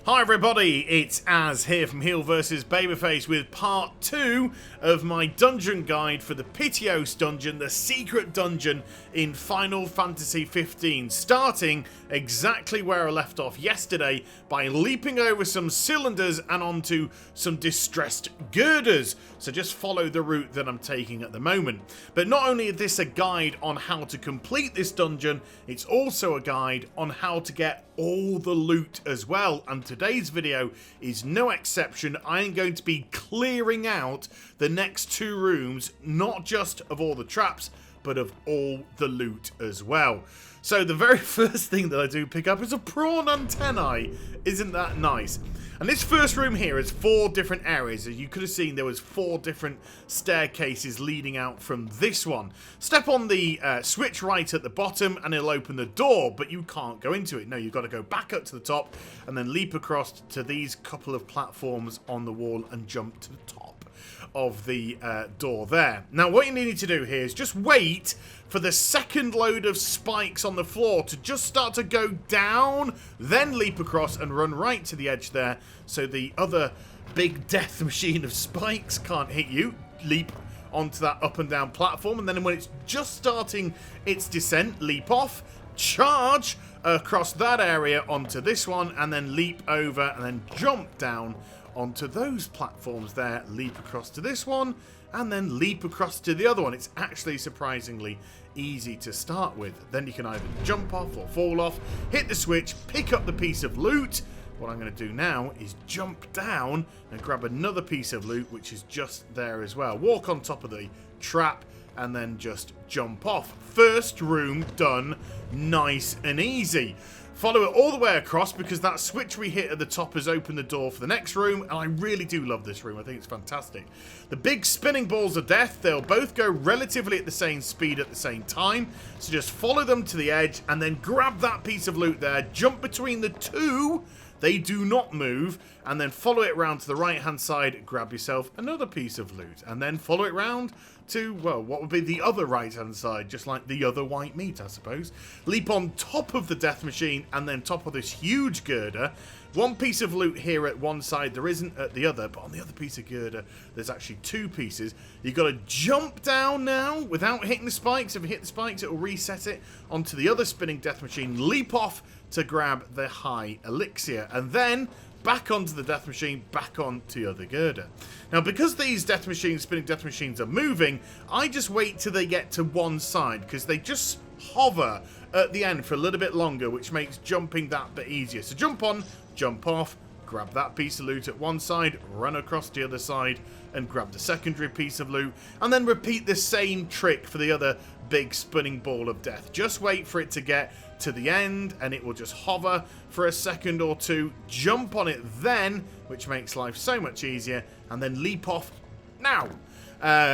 Hi everybody, it's Az here from HeelvsBabyface with part 2 of my dungeon guide for the Pitioss dungeon, the secret dungeon in Final Fantasy 15, starting exactly where I left off yesterday by leaping over some cylinders and onto some distressed girders. So just follow the route that I'm taking at the moment. But not only is this a guide on how to complete this dungeon, it's also a guide on how to get all the loot as well, and today's video is no exception. I am going to be clearing out the next 2 rooms, not just of all the traps, but of all the loot as well. So the very first thing that I do pick up is a prawn antennae. Isn't that nice? And this first room here is 4 different areas. As you could have seen, there was 4 different staircases leading out from this one. Step on the switch right at the bottom and it'll open the door, but you can't go into it. No, you've got to go back up to the top and then leap across to these couple of platforms on the wall and jump to the top of the door there. Now what you need to do here is just wait for the second load of spikes on the floor to just start to go down, then leap across and run right to the edge there so the other big death machine of spikes can't hit you. Leap onto that up and down platform, and then when it's just starting its descent, leap off, charge across that area onto this one, and then leap over and then jump down onto those platforms there, leap across to this one, and then leap across to the other one. It's actually surprisingly easy to start with. Then you can either jump off or fall off, hit the switch, pick up the piece of loot. What I'm going to do now is jump down and grab another piece of loot, which is just there as well. Walk on top of the trap and then just jump off. First room done, nice and easy. Follow it all the way across because that switch we hit at the top has opened the door for the next room, and I really do love this room. I think it's fantastic. The big spinning balls of death, they'll both go relatively at the same speed at the same time, so just follow them to the edge and then grab that piece of loot there, jump between the 2, they do not move, and then follow it around to the right hand side, grab yourself another piece of loot, and then follow it round to, well, what would be the other right hand side, just like the other white meat, I suppose. Leap on top of the death machine and then top of this huge girder. One piece of loot here at one side, there isn't at the other, but on the other piece of girder there's actually 2 pieces. You've got to jump down now without hitting the spikes. If you hit the spikes, it will reset it onto the other spinning death machine. Leap off to grab the high elixir, and then back onto the death machine, back onto the other girder. Now, because these death machines, spinning death machines, are moving, I just wait till they get to one side, because they just hover at the end for a little bit longer, which makes jumping that bit easier. So jump on, jump off, grab that piece of loot at one side, run across the other side, and grab the secondary piece of loot, and then repeat the same trick for the other big spinning ball of death. Just wait for it to get to the end, and it will just hover for a second or 2, jump on it then, which makes life so much easier, and then leap off now.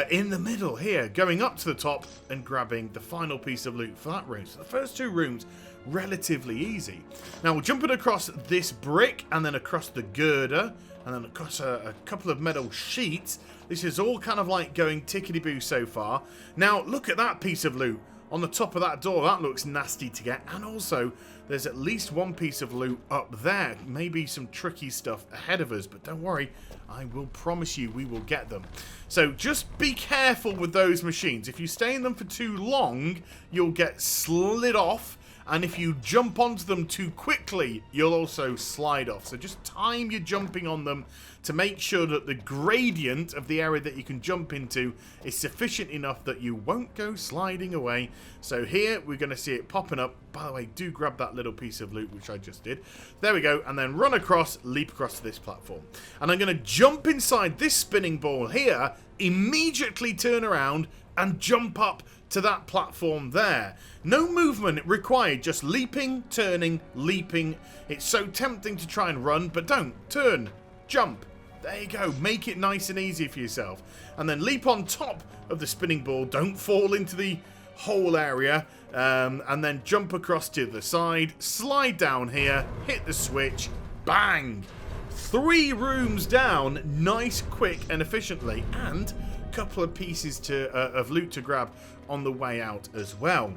In the middle here, going up to the top and grabbing the final piece of loot for that room. So the first 2 rooms, relatively easy. Now we're jumping across this brick and then across the girder and then across a couple of metal sheets. This is all kind of like going tickety-boo so far. Now look at that piece of loot on the top of that door. That looks nasty to get, and also there's at least 1 piece of loot up there. Maybe some tricky stuff ahead of us, but don't worry, I will promise you we will get them. So just be careful with those machines. If you stay in them for too long, you'll get slid off, and if you jump onto them too quickly, you'll also slide off. So just time your jumping on them to make sure that the gradient of the area that you can jump into is sufficient enough that you won't go sliding away. So here we're going to see it popping up. By the way, do grab that little piece of loot, which I just did. There we go, and then run across, leap across to this platform. And I'm going to jump inside this spinning ball here, immediately turn around and jump up to that platform there. No movement required, just leaping, turning, leaping. It's so tempting to try and run, but don't. Turn, jump. There you go. Make it nice and easy for yourself. And then leap on top of the spinning ball. Don't fall into the hole area. And then jump across to the side. Slide down here. Hit the switch. Bang. 3 rooms down. Nice, quick, and efficiently. And a couple of pieces of loot to grab on the way out as well.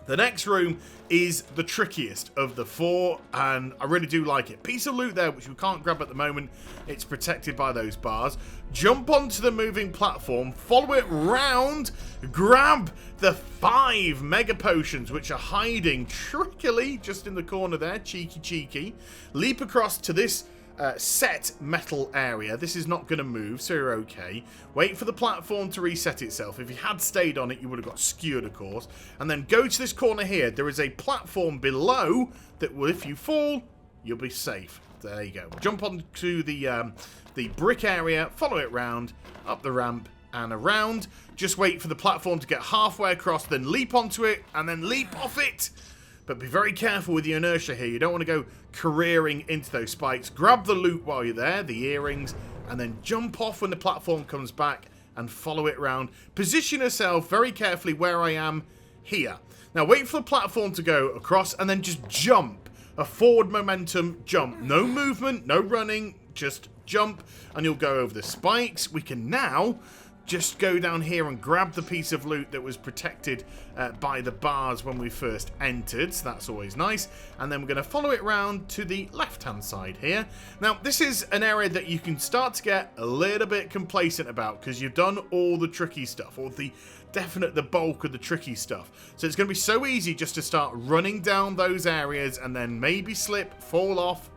The next room is the trickiest of the 4, and I really do like it. Piece of loot there, which we can't grab at the moment. It's protected by those bars. Jump onto the moving platform, follow it round, grab the 5 mega potions, which are hiding trickily just in the corner there. Cheeky, cheeky. Leap across to this set metal area. This is not going to move, so you're okay. Wait for the platform to reset itself. If you had stayed on it, you would have got skewered, of course. And then go to this corner here. There is a platform below that will, if you fall, you'll be safe. There you go. Jump onto the brick area, follow it round, up the ramp, and around. Just wait for the platform to get halfway across, then leap onto it, and then leap off it. But be very careful with the inertia here. You don't want to go careering into those spikes. Grab the loot while you're there, the earrings, and then jump off when the platform comes back and follow it around. Position yourself very carefully where I am here. Now wait for the platform to go across and then just jump. A forward momentum jump. No movement, no running, just jump and you'll go over the spikes. We can now just go down here and grab the piece of loot that was protected by the bars when we first entered, so that's always nice. And then we're going to follow it around to the left-hand side here. Now, this is an area that you can start to get a little bit complacent about because you've done all the tricky stuff, or the bulk of the tricky stuff. So it's going to be so easy just to start running down those areas and then maybe slip, fall off,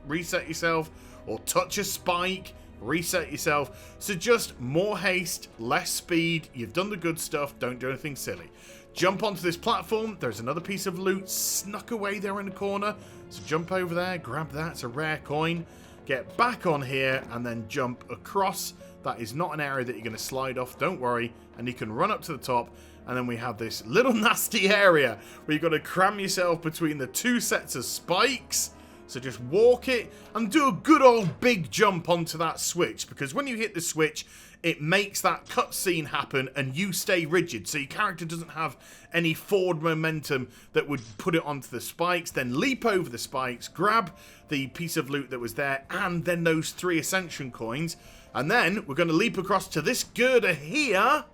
reset yourself, or touch a spike, reset yourself. So just more haste, less speed. You've done the good stuff. Don't do anything silly. Jump onto this platform. There's another piece of loot snuck away there in the corner. So jump over there, grab that. It's a rare coin. Get back on here and then jump across. That is not an area that you're going to slide off. Don't worry. And you can run up to the top. And then we have this little nasty area where you've got to cram yourself between the 2 sets of spikes. So just walk it and do a good old big jump onto that switch, because when you hit the switch, it makes that cutscene happen and you stay rigid. So your character doesn't have any forward momentum that would put it onto the spikes. Then leap over the spikes, grab the piece of loot that was there, and then those 3 ascension coins. And then we're going to leap across to this girder here.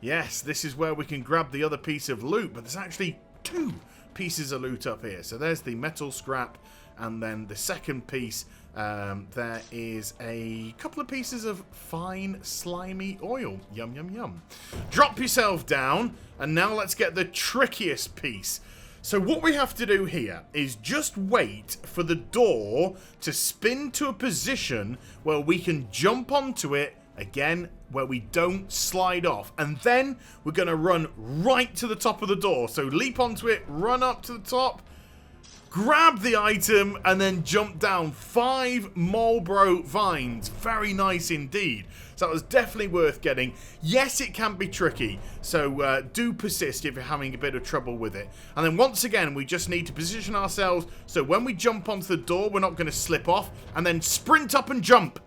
Yes, this is where we can grab the other piece of loot, but there's actually 2 pieces of loot up here. So there's the metal scrap. And then the second piece, there is a couple of pieces of fine, slimy oil. Yum, yum, yum. Drop yourself down, and now let's get the trickiest piece. So what we have to do here is just wait for the door to spin to a position where we can jump onto it, again, where we don't slide off. And then we're going to run right to the top of the door. So leap onto it, run up to the top, grab the item, and then jump down. 5 Marlboro vines. Very nice indeed. So that was definitely worth getting. Yes, it can be tricky, so do persist if you're having a bit of trouble with it. And then once again, we just need to position ourselves so when we jump onto the door, we're not going to slip off, and then sprint up and jump.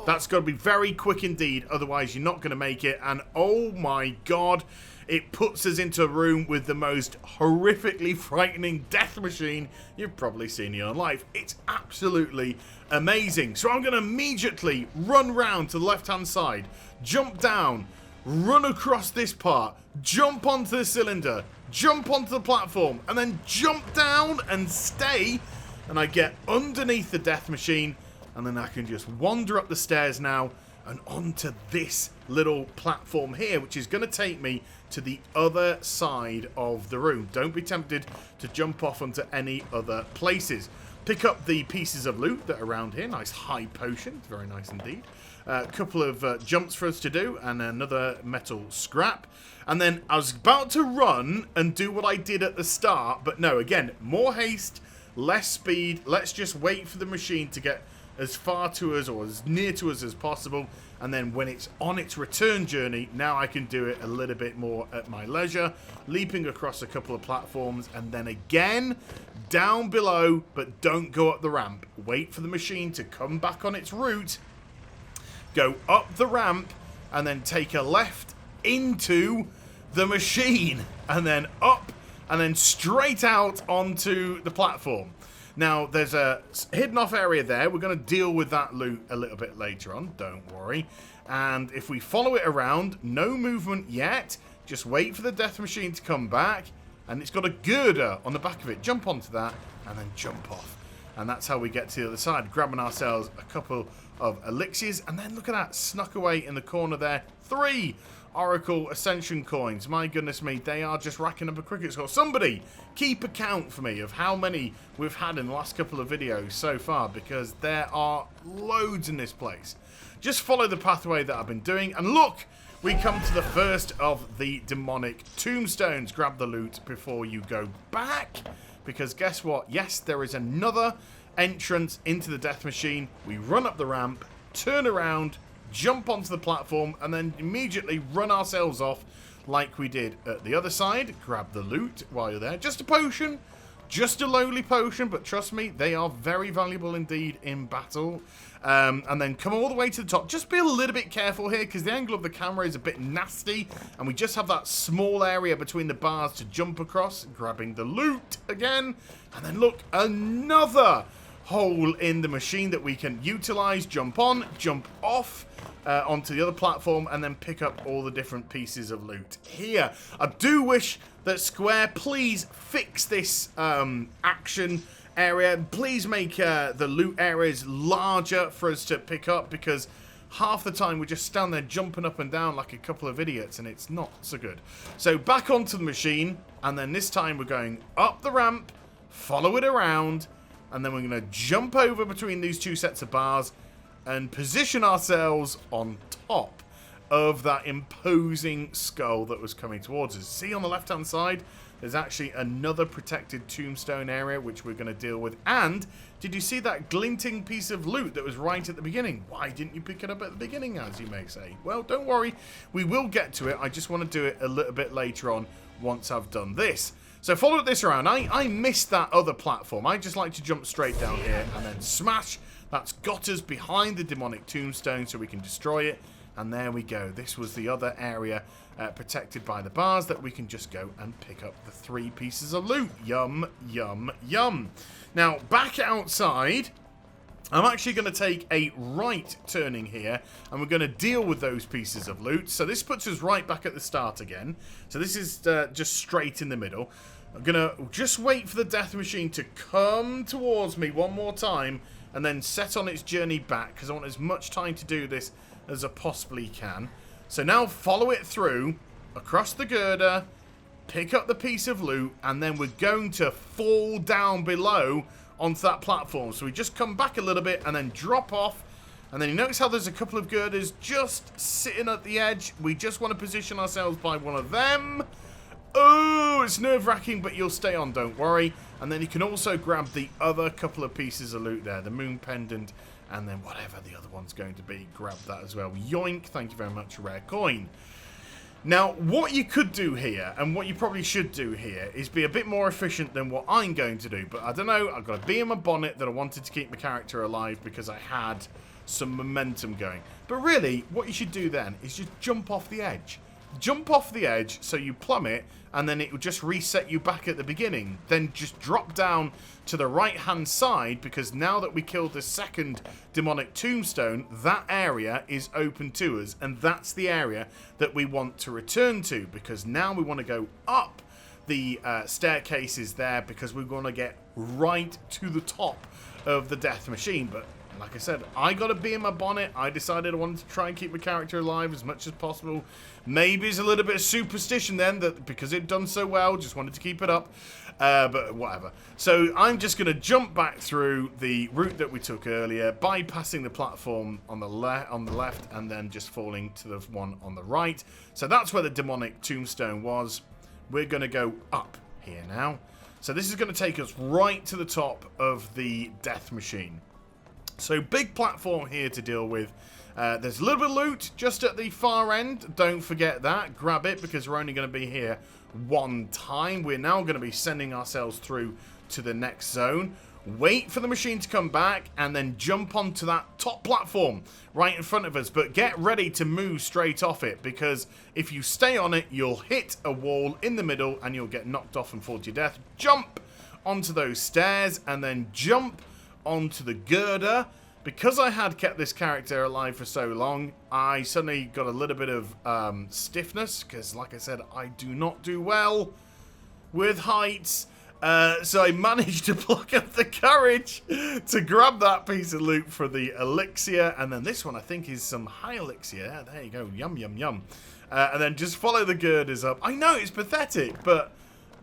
That's got to be very quick indeed, otherwise you're not going to make it. And oh my god, it puts us into a room with the most horrifically frightening death machine you've probably seen in your life. It's absolutely amazing. So I'm going to immediately run round to the left-hand side, jump down, run across this part, jump onto the cylinder, jump onto the platform, and then jump down and stay. And I get underneath the death machine, and then I can just wander up the stairs now and onto this little platform here, which is going to take me to the other side of the room. Don't be tempted to jump off onto any other places. Pick up the pieces of loot that are around here. Nice high potion. Very nice indeed. A couple of jumps for us to do, and another metal scrap. And then I was about to run and do what I did at the start, but no, again, more haste, less speed. Let's just wait for the machine to get as far to us or as near to us as possible, and then when it's on its return journey, now I can do it a little bit more at my leisure, leaping across a couple of platforms, and then again down below, but don't go up the ramp. Wait for the machine to come back on its route, go up the ramp, and then take a left into the machine, and then up, and then straight out onto the platform. Now, there's a hidden off area there. We're going to deal with that loot a little bit later on. Don't worry. And if we follow it around, no movement yet. Just wait for the death machine to come back. and it's got a girder on the back of it. Jump onto that and then jump off. And that's how we get to the other side, grabbing ourselves a couple of elixirs. And then look at that, snuck away in the corner there. 3 Oracle Ascension coins. My goodness me, they are just racking up a cricket score. Somebody keep a count for me of how many we've had in the last couple of videos so far, because there are loads in this place. Just follow the pathway that I've been doing, and look, we come to the first of the demonic tombstones. Grab the loot before you go back, because guess what? Yes, there is another entrance into the death machine. We run up the ramp, turn around, jump onto the platform, and then immediately run ourselves off like we did at the other side. Grab the loot while you're there. Just a potion, just a lowly potion, but trust me, they are very valuable indeed in battle. And then come all the way to the top. Just be a little bit careful here, because the angle of the camera is a bit nasty, and we just have that small area between the bars to jump across. Grabbing the loot again, and then look, another hole in the machine that we can utilize. Jump on, jump off onto the other platform, and then pick up all the different pieces of loot here. I do wish that Square, please fix this action area. Please make the loot areas larger for us to pick up, because half the time we just stand there jumping up and down like a couple of idiots, and it's not so good. So back onto the machine, and then this time we're going up the ramp, follow it around, and then we're going to jump over between these 2 sets of bars and position ourselves on top of that imposing skull that was coming towards us. See on the left-hand side, there's actually another protected tombstone area, which we're going to deal with. And did you see that glinting piece of loot that was right at the beginning? Why didn't you pick it up at the beginning, as you may say? Well, don't worry. We will get to it. I just want to do it a little bit later on once I've done this. So follow this around. I missed that other platform. I just like to jump straight down here and then smash. That's got us behind the demonic tombstone so we can destroy it. And there we go. This was the other area protected by the bars that we can just go and pick up the 3 pieces of loot. Yum, yum, yum. Now, back outside, I'm actually going to take a right turning here, and we're going to deal with those pieces of loot. So this puts us right back at the start again. So this is just straight in the middle. I'm going to just wait for the death machine to come towards me one more time, and then set on its journey back, because I want as much time to do this as I possibly can. So now follow it through, across the girder, pick up the piece of loot, and then we're going to fall down below onto that platform. So we just come back a little bit and then drop off. And then you notice how there's a couple of girders just sitting at the edge. We just want to position ourselves by one of them. Oh, it's nerve-wracking, but you'll stay on, don't worry. And then you can also grab the other couple of pieces of loot there, the moon pendant, and then whatever the other one's going to be, grab that as well. Yoink, thank you very much, rare coin. Now, what you could do here, and what you probably should do here, is be a bit more efficient than what I'm going to do. But I don't know, I've got a bee in my bonnet that I wanted to keep my character alive because I had some momentum going. But really, what you should do then is just jump off the edge. Jump off the edge so you plummet, and then it will just reset you back at the beginning. Then just drop down to the right hand side, because now that we killed the second demonic tombstone, that area is open to us, and that's the area that we want to return to, because now we want to go up the staircases there, because we want to get right to the top of the death machine. But like I said, I got a bee in my bonnet. I decided I wanted to try and keep my character alive as much as possible. Maybe it's a little bit of superstition then, that because it'd done so well, just wanted to keep it up. But whatever. So I'm just going to jump back through the route that we took earlier, bypassing the platform on the left, and then just falling to the one on the right. So that's where the demonic tombstone was. We're going to go up here now. So this is going to take us right to the top of the death machine. So big platform here to deal with. There's a little bit of loot just at the far end. Don't forget that. Grab it, because we're only going to be here one time. We're now going to be sending ourselves through to the next zone. Wait for the machine to come back, and then jump onto that top platform right in front of us. But get ready to move straight off it, because if you stay on it, you'll hit a wall in the middle and you'll get knocked off and fall to your death. Jump onto those stairs, and then jump onto the girder. Because I had kept this character alive for so long, I suddenly got a little bit of stiffness, because like I said, I do not do well with heights. So I managed to pluck up the courage to grab that piece of loot for the elixir. And then this one, I think, is some high elixir. Yeah, there you go. Yum, yum, yum. And then just follow the girders up. I know it's pathetic, but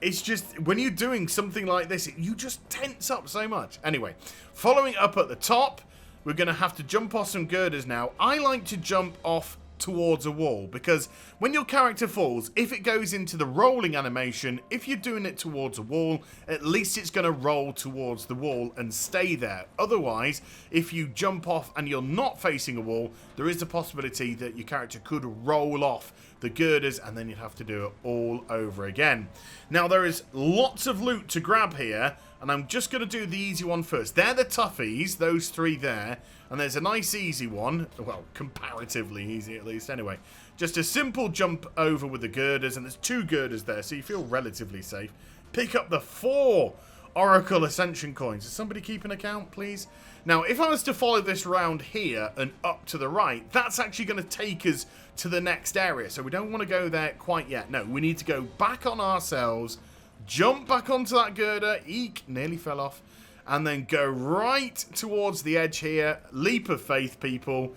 it's just, when you're doing something like this, you just tense up so much. Anyway, following up at the top, we're going to have to jump off some girders now. I like to jump off towards a wall, because when your character falls, if it goes into the rolling animation, if you're doing it towards a wall, at least it's going to roll towards the wall and stay there. Otherwise, if you jump off and you're not facing a wall, there is a possibility that your character could roll off the girders, and then you'd have to do it all over again. Now, there is lots of loot to grab here, and I'm just going to do the easy one first. They're the toughies, those three there. And there's a nice easy one. Well, comparatively easy at least. Anyway, just a simple jump over with the girders. And there's 2 girders there, so you feel relatively safe. Pick up the 4 Oracle Ascension coins. Is somebody keeping account, please? Now, if I was to follow this round here and up to the right, that's actually going to take us to the next area. So we don't want to go there quite yet. No, we need to go back on ourselves, jump back onto that girder. Eek, nearly fell off. And then go right towards the edge here. Leap of faith, people.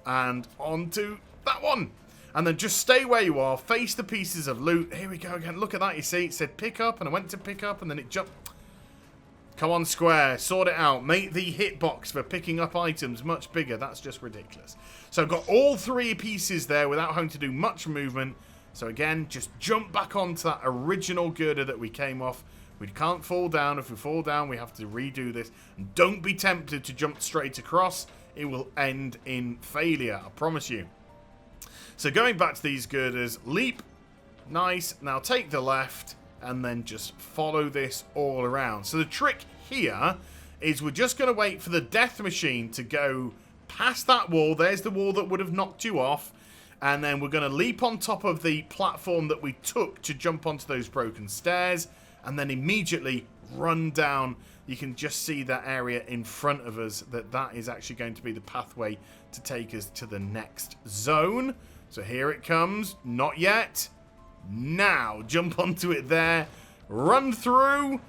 And onto that one. And then just stay where you are. Face the pieces of loot. Here we go again. Look at that, you see. It said pick up, and I went to pick up, and then it jumped. Come on, Square. Sort it out. Make the hitbox for picking up items much bigger. That's just ridiculous. So I've got all 3 pieces there without having to do much movement. So again, just jump back onto that original girder that we came off. We can't fall down. If we fall down, we have to redo this. And don't be tempted to jump straight across. It will end in failure, I promise you. So going back to these girders, leap. Nice. Now take the left and then just follow this all around. So the trick here is we're just going to wait for the death machine to go past that wall. There's the wall that would have knocked you off. And then we're going to leap on top of the platform that we took to jump onto those broken stairs. And then immediately run down. You can just see that area in front of us, that is actually going to be the pathway to take us to the next zone. So here it comes. Not yet. Now, jump onto it there. Run through.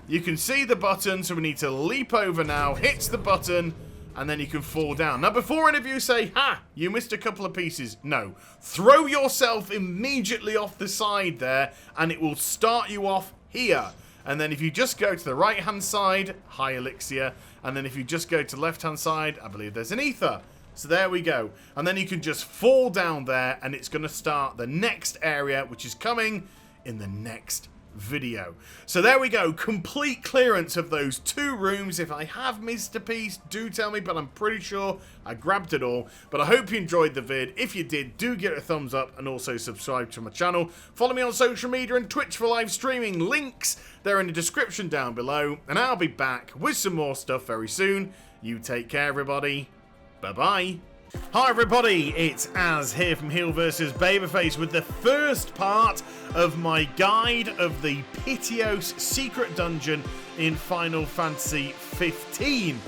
You can see the button, so we need to leap over now. Hits the button, and then you can fall down. Now, before any of you say, ha, you missed a couple of pieces. No. Throw yourself immediately off the side there, and it will start you off here. And then if you just go to the right hand side, high elixir, and then if you just go to the left hand side, I believe there's an ether. So there we go. And then you can just fall down there, and it's going to start the next area, which is coming in the next video. So there we go, complete clearance of those 2 rooms. If I have missed a piece, do tell me, but I'm pretty sure I grabbed it all. But I hope you enjoyed the vid. If you did, do give it a thumbs up and also subscribe to my channel. Follow me on social media and Twitch for live streaming. Links, they're in the description down below, and I'll be back with some more stuff very soon. You take care, everybody. Bye-bye. Hi everybody, it's Az here from HeelvsBabyface with the first part of my guide of the Pitioss secret dungeon in Final Fantasy 15.